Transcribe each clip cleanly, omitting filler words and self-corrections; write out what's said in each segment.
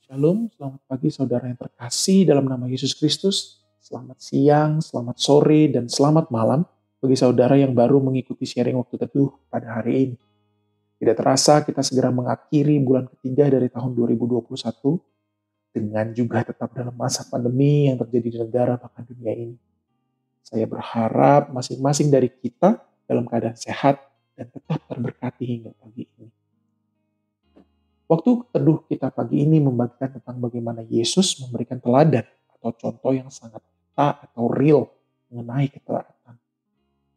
Shalom, selamat pagi saudara yang terkasih dalam nama Yesus Kristus. Selamat siang, selamat sore, dan selamat malam bagi saudara yang baru mengikuti sharing waktu teduh pada hari ini. Tidak terasa kita segera mengakhiri bulan ketiga dari tahun 2021 dengan juga tetap dalam masa pandemi yang terjadi di negara bahkan dunia ini. Saya berharap masing-masing dari kita dalam keadaan sehat dan tetap terberkati hingga pagi ini. Waktu teduh kita pagi ini membagikan tentang bagaimana Yesus memberikan teladan atau contoh yang sangat nyata atau real mengenai ketaatan.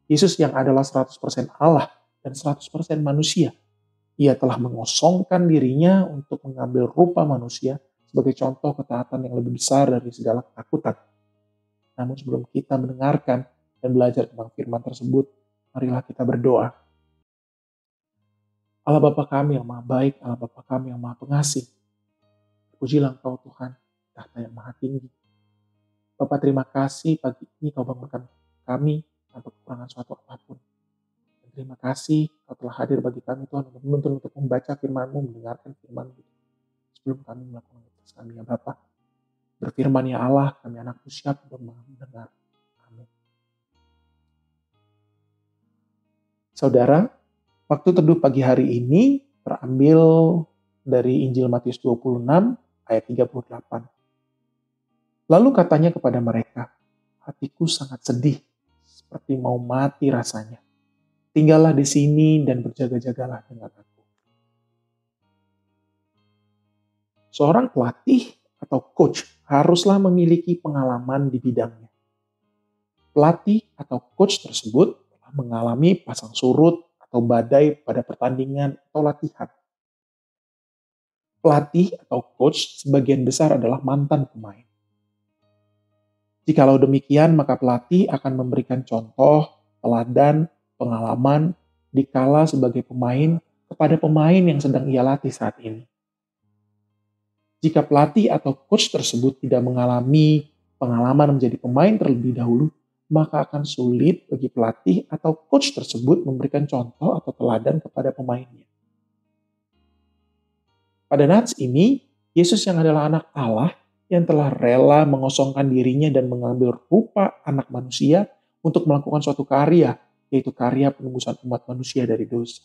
Yesus yang adalah 100% Allah dan 100% manusia. Ia telah mengosongkan dirinya untuk mengambil rupa manusia sebagai contoh ketaatan yang lebih besar dari segala ketakutan. Namun sebelum kita mendengarkan dan belajar tentang firman tersebut, marilah kita berdoa. Allah Bapa kami yang maha baik, Allah Bapa kami yang maha pengasih. Pujilah Engkau Tuhan, tahta yang maha tinggi. Bapa terima kasih pagi ini Kau bangunkan kami tanpa kekurangan suatu apapun. Dan terima kasih Kau telah hadir bagi kami Tuhan untuk menuntun untuk membaca firman-Mu, mendengarkan firman-Mu. Sebelum kami melakukan tugas kami ya Bapa. Berfirman ya Allah, kami anak-Mu siap untuk mendengar. Amin. Saudara, waktu teduh pagi hari ini terambil dari Injil Matius 26 ayat 38. Lalu katanya kepada mereka, hatiku sangat sedih, seperti mau mati rasanya. Tinggallah di sini dan berjaga-jagalah dengan aku. Seorang pelatih atau coach haruslah memiliki pengalaman di bidangnya. Pelatih atau coach tersebut telah mengalami pasang surut atau badai pada pertandingan atau latihan. Pelatih atau coach sebagian besar adalah mantan pemain. Jikalau demikian, maka pelatih akan memberikan contoh, teladan, pengalaman, dikala sebagai pemain kepada pemain yang sedang ia latih saat ini. Jika pelatih atau coach tersebut tidak mengalami pengalaman menjadi pemain terlebih dahulu, maka akan sulit bagi pelatih atau coach tersebut memberikan contoh atau teladan kepada pemainnya. Pada nats ini, Yesus yang adalah anak Allah yang telah rela mengosongkan dirinya dan mengambil rupa anak manusia untuk melakukan suatu karya, yaitu karya penebusan umat manusia dari dosa.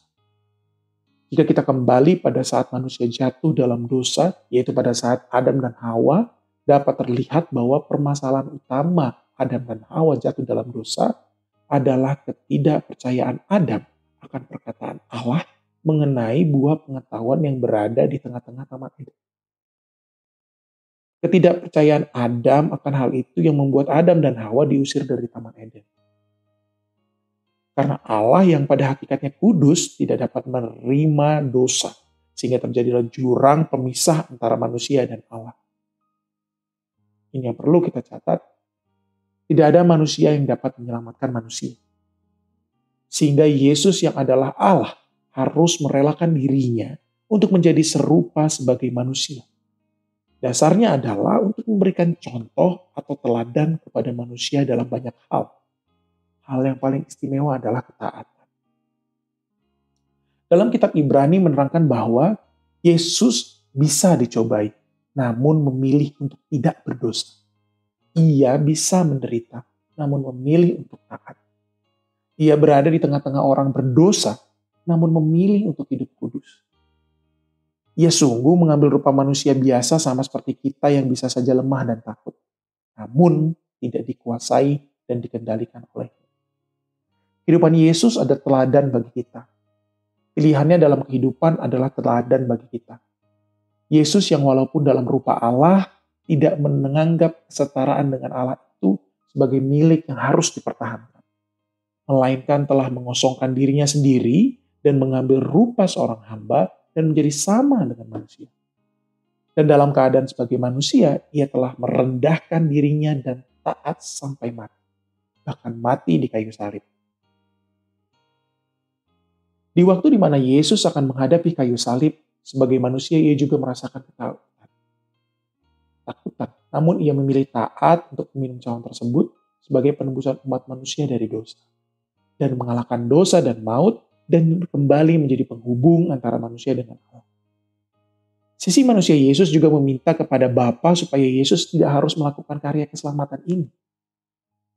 Jika kita kembali pada saat manusia jatuh dalam dosa, yaitu pada saat Adam dan Hawa, dapat terlihat bahwa permasalahan utama Adam dan Hawa jatuh dalam dosa adalah ketidakpercayaan Adam akan perkataan Allah mengenai buah pengetahuan yang berada di tengah-tengah taman Eden. Ketidakpercayaan Adam akan hal itu yang membuat Adam dan Hawa diusir dari Taman Eden. Karena Allah yang pada hakikatnya kudus tidak dapat menerima dosa, sehingga terjadilah jurang pemisah antara manusia dan Allah. Ini yang perlu kita catat. Tidak ada manusia yang dapat menyelamatkan manusia. Sehingga Yesus yang adalah Allah harus merelakan dirinya untuk menjadi serupa sebagai manusia. Dasarnya adalah untuk memberikan contoh atau teladan kepada manusia dalam banyak hal. Hal yang paling istimewa adalah ketaatan. Dalam kitab Ibrani menerangkan bahwa Yesus bisa dicobai, namun memilih untuk tidak berdosa. Ia bisa menderita, namun memilih untuk taat. Ia berada di tengah-tengah orang berdosa, namun memilih untuk hidup kudus. Ia sungguh mengambil rupa manusia biasa sama seperti kita yang bisa saja lemah dan takut. Namun tidak dikuasai dan dikendalikan olehnya. Kehidupan Yesus ada teladan bagi kita. Pilihannya dalam kehidupan adalah teladan bagi kita. Yesus yang walaupun dalam rupa Allah tidak menganggap kesetaraan dengan Allah itu sebagai milik yang harus dipertahankan. Melainkan telah mengosongkan dirinya sendiri dan mengambil rupa seorang hamba dan menjadi sama dengan manusia. Dan dalam keadaan sebagai manusia, ia telah merendahkan dirinya dan taat sampai mati. Bahkan mati di kayu salib. Di waktu di mana Yesus akan menghadapi kayu salib, sebagai manusia ia juga merasakan ketakutan. Namun ia memilih taat untuk meminum cawan tersebut sebagai penebusan umat manusia dari dosa. Dan mengalahkan dosa dan maut dan kembali menjadi penghubung antara manusia dengan Allah. Sisi manusia Yesus juga meminta kepada Bapa supaya Yesus tidak harus melakukan karya keselamatan ini.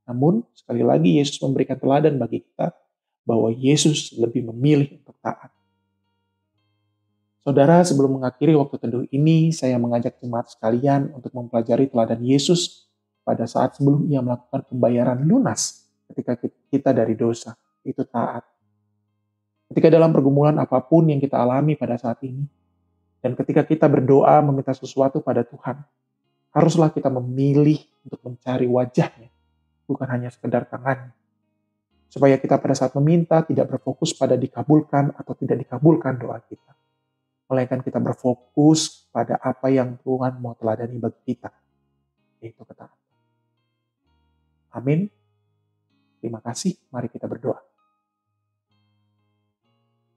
Namun, sekali lagi Yesus memberikan teladan bagi kita bahwa Yesus lebih memilih untuk taat. Saudara, sebelum mengakhiri waktu teduh ini, saya mengajak jemaat sekalian untuk mempelajari teladan Yesus pada saat sebelum ia melakukan pembayaran lunas ketika kita dari dosa. Itu taat. Ketika dalam pergumulan apapun yang kita alami pada saat ini, dan ketika kita berdoa meminta sesuatu pada Tuhan, haruslah kita memilih untuk mencari wajahnya, bukan hanya sekedar tangannya. Supaya kita pada saat meminta tidak berfokus pada dikabulkan atau tidak dikabulkan doa kita. Melainkan kita berfokus pada apa yang Tuhan mau teladani bagi kita, yaitu ketaatan. Amin. Terima kasih. Mari kita berdoa.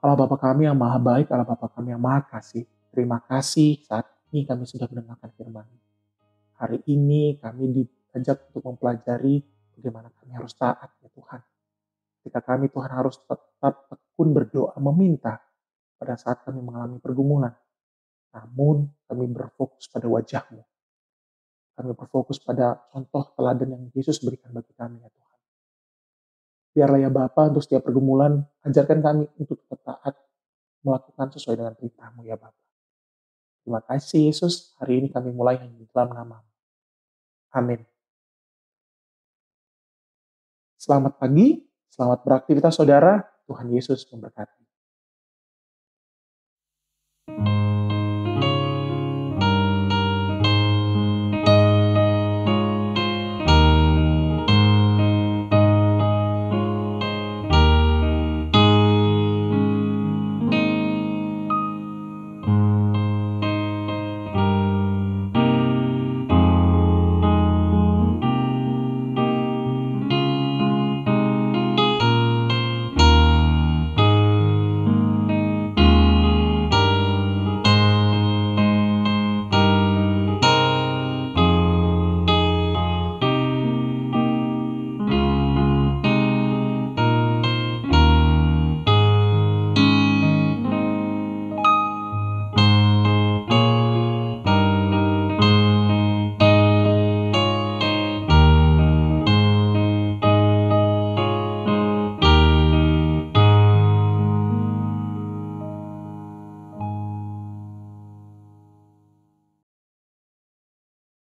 Allah Bapa kami yang maha baik, Allah Bapa kami yang maha kasih. Terima kasih saat ini kami sudah mendengarkan firman. Hari ini kami diajak untuk mempelajari bagaimana kami harus taat ya Tuhan. Ketika kami Tuhan harus tetap tekun berdoa meminta pada saat kami mengalami pergumulan. Namun kami berfokus pada wajah-Mu. Kami berfokus pada contoh teladan yang Yesus berikan bagi kami ya Tuhan. Biarlah ya Bapa untuk setiap pergumulan, ajarkan kami untuk tetap taat melakukan sesuai dengan perintah-Mu ya Bapa. Terima kasih Yesus, hari ini kami mulai hanya di dalam nama. Amin. Selamat pagi, selamat beraktivitas saudara, Tuhan Yesus memberkati.